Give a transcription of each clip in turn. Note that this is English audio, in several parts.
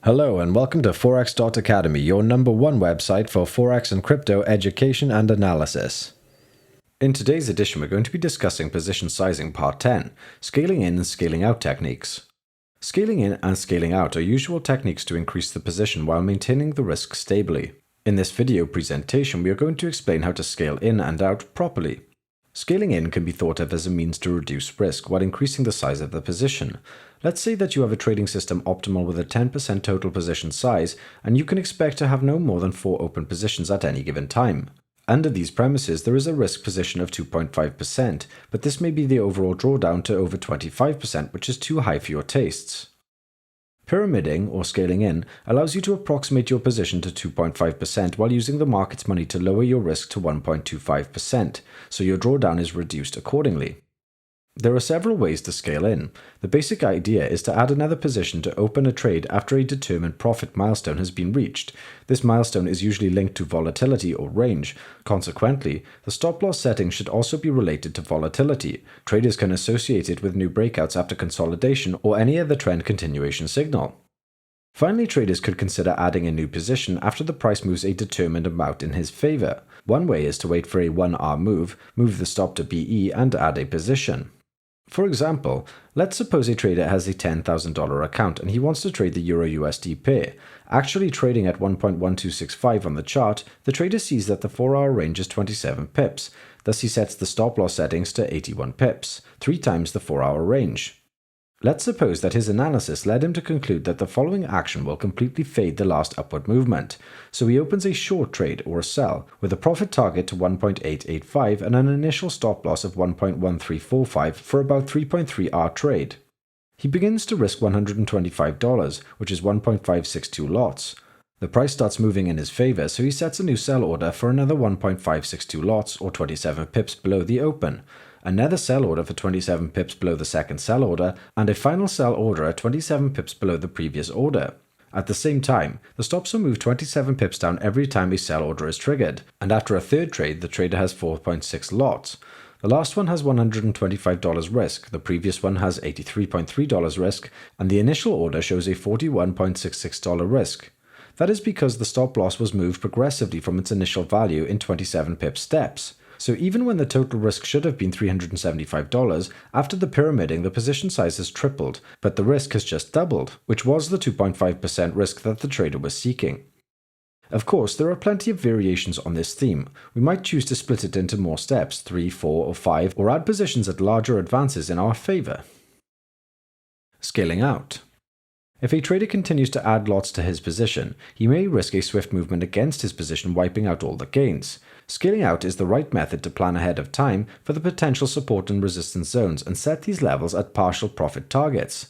Hello and welcome to Forex Academy, your #1 website for Forex and crypto education and analysis. In today's edition, we're going to be discussing position sizing part 10, scaling in and scaling out techniques. Scaling in and scaling out are usual techniques to increase the position while maintaining the risk stably. In this video presentation, we are going to explain how to scale in and out properly. Scaling in can be thought of as a means to reduce risk while increasing the size of the position. Let's say that you have a trading system optimal with a 10% total position size, and you can expect to have no more than 4 open positions at any given time. Under these premises, there is a risk position of 2.5%, but this may be the overall drawdown to over 25%, which is too high for your tastes. Pyramiding, or scaling in, allows you to approximate your position to 2.5% while using the market's money to lower your risk to 1.25%, so your drawdown is reduced accordingly. There are several ways to scale in. The basic idea is to add another position to open a trade after a determined profit milestone has been reached. This milestone is usually linked to volatility or range. Consequently, the stop-loss setting should also be related to volatility. Traders can associate it with new breakouts after consolidation or any other trend continuation signal. Finally, traders could consider adding a new position after the price moves a determined amount in his favor. One way is to wait for a 1-hour move the stop to BE, and add a position. For example, let's suppose a trader has a $10,000 account and he wants to trade the Euro-USD pair. Actually trading at 1.1265 on the chart, the trader sees that the 4-hour range is 27 pips, thus he sets the stop-loss settings to 81 pips, 3 times the 4-hour range. Let's suppose that his analysis led him to conclude that the following action will completely fade the last upward movement, so he opens a short trade or a sell with a profit target to 1.885 and an initial stop loss of 1.1345 for about 3.3-hour trade. He begins to risk $125, which is 1.562 lots. The price starts moving in his favor, so he sets a new sell order for another 1.562 lots or 27 pips below the open, another sell order for 27 pips below the second sell order, and a final sell order at 27 pips below the previous order. At the same time, the stops will move 27 pips down every time a sell order is triggered, and after a third trade, the trader has 4.6 lots. The last one has $125 risk, the previous one has $83.3 risk, and the initial order shows a $41.66 risk. That is because the stop loss was moved progressively from its initial value in 27 pip steps. So even when the total risk should have been $375, after the pyramiding the position size has tripled, but the risk has just doubled, which was the 2.5% risk that the trader was seeking. Of course, there are plenty of variations on this theme. We might choose to split it into more steps, 3, 4, or 5, or add positions at larger advances in our favor. Scaling out. If a trader continues to add lots to his position, he may risk a swift movement against his position, wiping out all the gains. Scaling out is the right method to plan ahead of time for the potential support and resistance zones and set these levels at partial profit targets.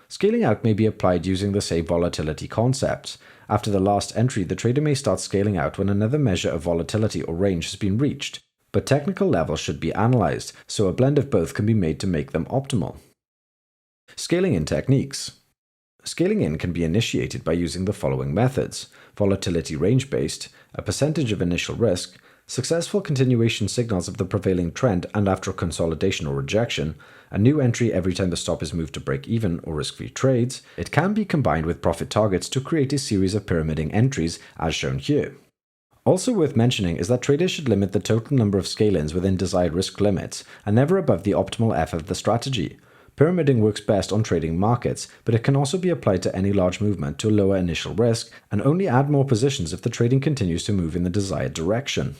Scaling out may be applied using the same volatility concepts. After the last entry, the trader may start scaling out when another measure of volatility or range has been reached, but technical levels should be analyzed, so a blend of both can be made to make them optimal. Scaling in techniques. Scaling in can be initiated by using the following methods: volatility range-based, a percentage of initial risk, successful continuation signals of the prevailing trend and after a consolidation or rejection, a new entry every time the stop is moved to break even or risk-free trades. It can be combined with profit targets to create a series of pyramiding entries as shown here. Also worth mentioning is that traders should limit the total number of scale-ins within desired risk limits and never above the optimal F of the strategy. Pyramiding works best on trading markets, but it can also be applied to any large movement to lower initial risk and only add more positions if the trading continues to move in the desired direction.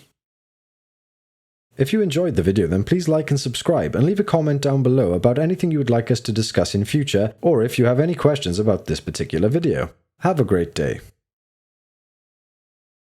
If you enjoyed the video, then please like and subscribe and leave a comment down below about anything you would like us to discuss in future, or if you have any questions about this particular video. Have a great day.